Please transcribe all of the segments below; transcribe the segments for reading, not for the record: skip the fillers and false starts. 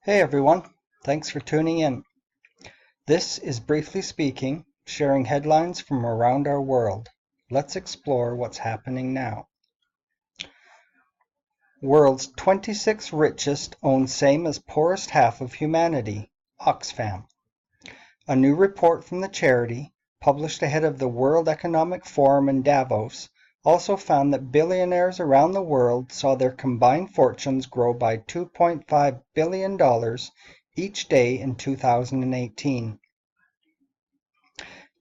Hey everyone, thanks for tuning in. This is Briefly Speaking, sharing headlines from around our world. Let's explore what's happening now. World's 26 richest own same as poorest half of humanity, Oxfam. A new report from the charity, published ahead of the World Economic Forum in Davos, also found that billionaires around the world saw their combined fortunes grow by $2.5 billion each day in 2018.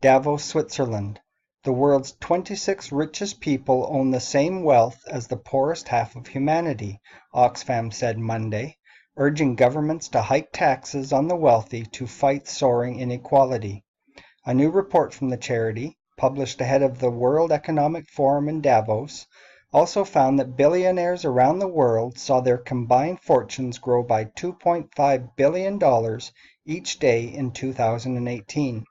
Davos, Switzerland. The world's 26 richest people own the same wealth as the poorest half of humanity, Oxfam said Monday, urging governments to hike taxes on the wealthy to fight soaring inequality. A new report from the charity, published ahead of the World Economic Forum in Davos, also found that billionaires around the world saw their combined fortunes grow by $2.5 billion each day in 2018.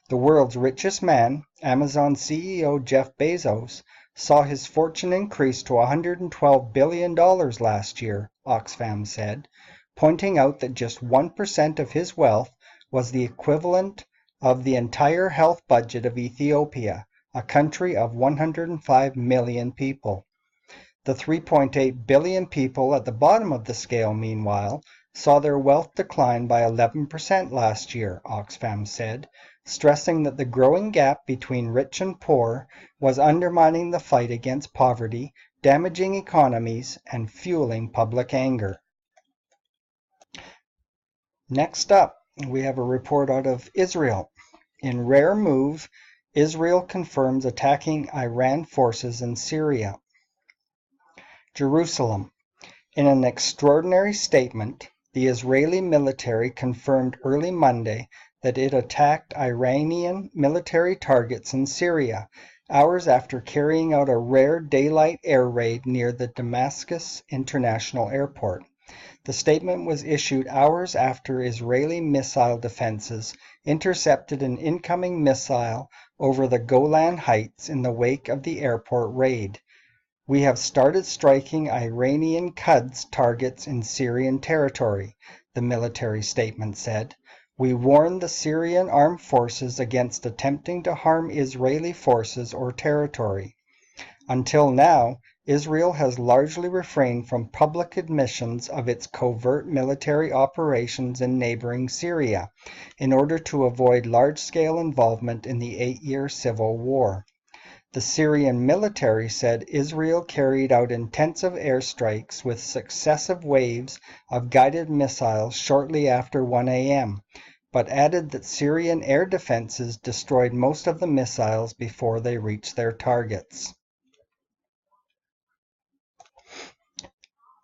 The world's richest man, Amazon CEO Jeff Bezos, saw his fortune increase to $112 billion last year, Oxfam said, pointing out that just 1% of his wealth was the equivalent of the entire health budget of Ethiopia, a country of 105 million people. The 3.8 billion people at the bottom of the scale, meanwhile, saw their wealth decline by 11% last year, Oxfam said, stressing that the growing gap between rich and poor was undermining the fight against poverty, damaging economies, and fueling public anger. Next up, we have a report out of Israel. In rare move, Israel confirms attacking Iran forces in Syria. Jerusalem. In an extraordinary statement, the Israeli military confirmed early Monday that it attacked Iranian military targets in Syria, hours after carrying out a rare daylight air raid near the Damascus International Airport. The statement was issued hours after Israeli missile defenses intercepted an incoming missile over the Golan Heights in the wake of the airport raid. We have started striking Iranian Quds targets in Syrian territory, the military statement said. We warned the Syrian armed forces against attempting to harm Israeli forces or territory. Until now, Israel has largely refrained from public admissions of its covert military operations in neighboring Syria in order to avoid large-scale involvement in the 8-year civil war. The Syrian military said Israel carried out intensive airstrikes with successive waves of guided missiles shortly after 1 a.m., but added that Syrian air defenses destroyed most of the missiles before they reached their targets.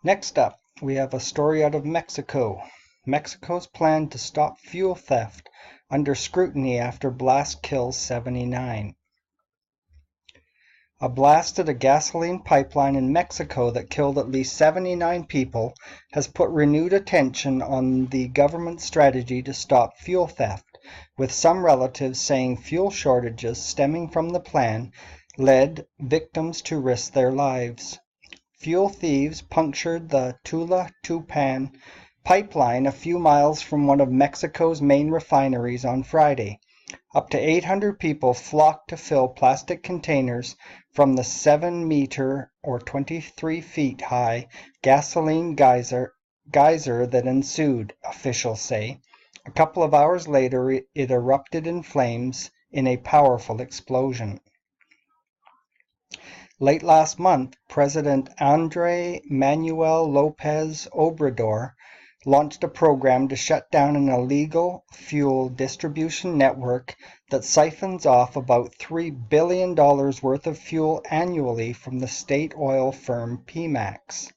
Next up, we have a story out of Mexico. Mexico's plan to stop fuel theft under scrutiny after blast kills 79. A blast at a gasoline pipeline in Mexico that killed at least 79 people has put renewed attention on the government's strategy to stop fuel theft, with some relatives saying fuel shortages stemming from the plan led victims to risk their lives. Fuel thieves punctured the Tula-Tupan pipeline a few miles from one of Mexico's main refineries on Friday. Up to 800 people flocked to fill plastic containers from the 7-meter or 23 feet high gasoline geyser that ensued, officials say. A couple of hours later, it erupted in flames in a powerful explosion. Late last month, President Andrés Manuel López Obrador launched a program to shut down an illegal fuel distribution network that siphons off about $3 billion worth of fuel annually from the state oil firm Pemex.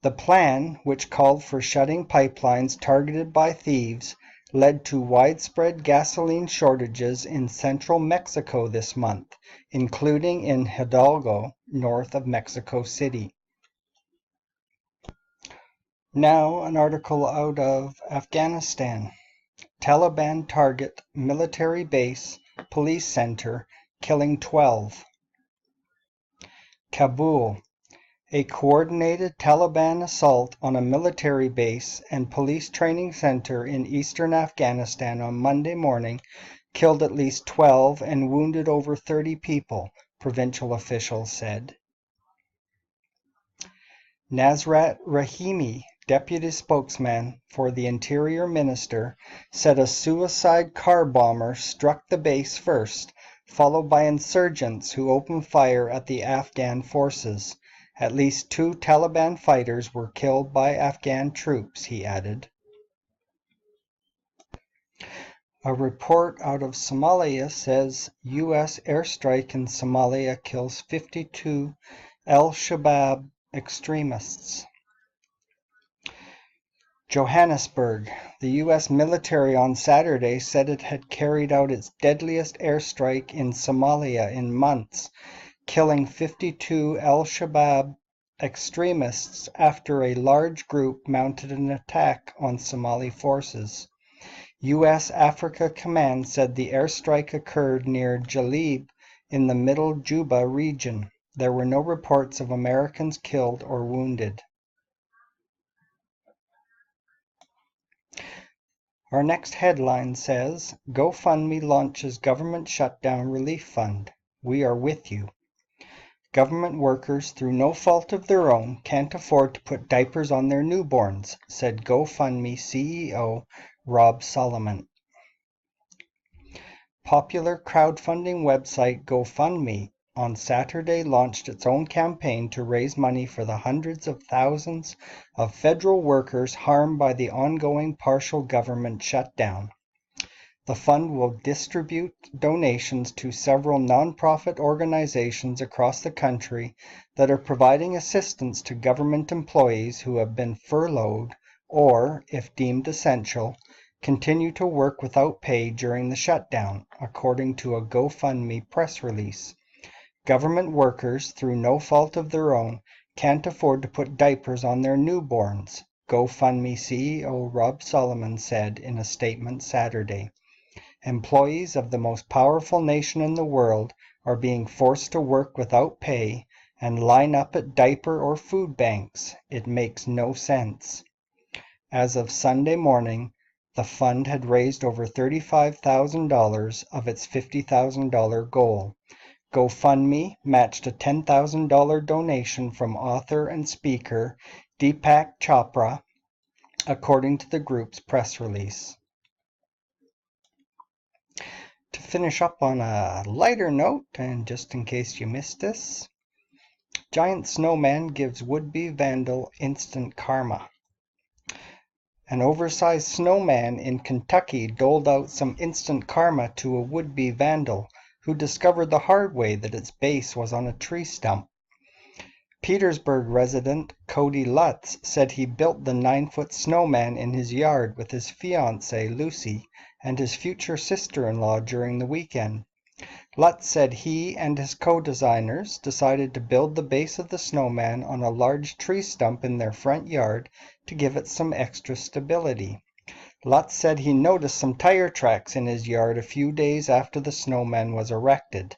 The plan, which called for shutting pipelines targeted by thieves, led to widespread gasoline shortages in central Mexico this month, including in Hidalgo, north of Mexico City. Now, an article out of Afghanistan. Taliban target military base, police center, killing 12. Kabul. A coordinated Taliban assault on a military base and police training center in eastern Afghanistan on Monday morning killed at least 12 and wounded over 30 people, provincial officials said. Nasrat Rahimi, deputy spokesman for the Interior Minister, said a suicide car bomber struck the base first, followed by insurgents who opened fire at the Afghan forces. At least 2 Taliban fighters were killed by Afghan troops, he added. A report out of Somalia says U.S. airstrike in Somalia kills 52 al-Shabaab extremists. Johannesburg. The U.S. military on Saturday said it had carried out its deadliest airstrike in Somalia in months, killing 52 al-Shabaab extremists after a large group mounted an attack on Somali forces. U.S. Africa Command said the airstrike occurred near Jalib in the Middle Juba region. There were no reports of Americans killed or wounded. Our next headline says, GoFundMe launches government shutdown relief fund. We are with you. Government workers, through no fault of their own, can't afford to put diapers on their newborns, said GoFundMe CEO Rob Solomon. Popular crowdfunding website GoFundMe on Saturday launched its own campaign to raise money for the hundreds of thousands of federal workers harmed by the ongoing partial government shutdown. The fund will distribute donations to several nonprofit organizations across the country that are providing assistance to government employees who have been furloughed or, if deemed essential, continue to work without pay during the shutdown, according to a GoFundMe press release. Government workers, through no fault of their own, can't afford to put diapers on their newborns, GoFundMe CEO Rob Solomon said in a statement Saturday. Employees of the most powerful nation in the world are being forced to work without pay and line up at diaper or food banks. It makes no sense. As of Sunday morning, the fund had raised over $35,000 of its $50,000 goal. GoFundMe matched a $10,000 donation from author and speaker Deepak Chopra, according to the group's press release. To finish up on a lighter note, and just in case you missed this, giant snowman gives would-be vandal instant karma. An oversized snowman in Kentucky doled out some instant karma to a would-be vandal who discovered the hard way that its base was on a tree stump. Petersburg resident Cody Lutz said he built the 9-foot snowman in his yard with his fiancée Lucy and his future sister-in-law during the weekend. Lutz said he and his co-designers decided to build the base of the snowman on a large tree stump in their front yard to give it some extra stability. Lutz said he noticed some tire tracks in his yard a few days after the snowman was erected.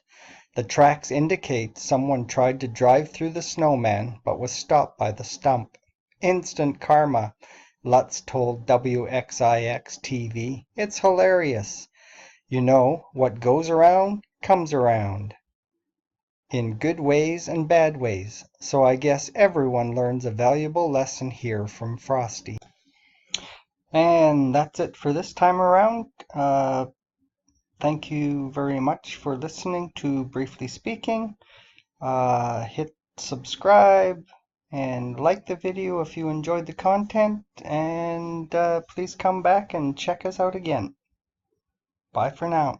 The tracks indicate someone tried to drive through the snowman but was stopped by the stump. Instant karma, Lutz told WXIX-TV. It's hilarious. You know, what goes around comes around. In good ways and bad ways. So I guess everyone learns a valuable lesson here from Frosty. And that's it for this time around. Thank you very much for listening to Briefly Speaking. Hit subscribe and like the video if you enjoyed the content, and please come back and check us out again. Bye for now.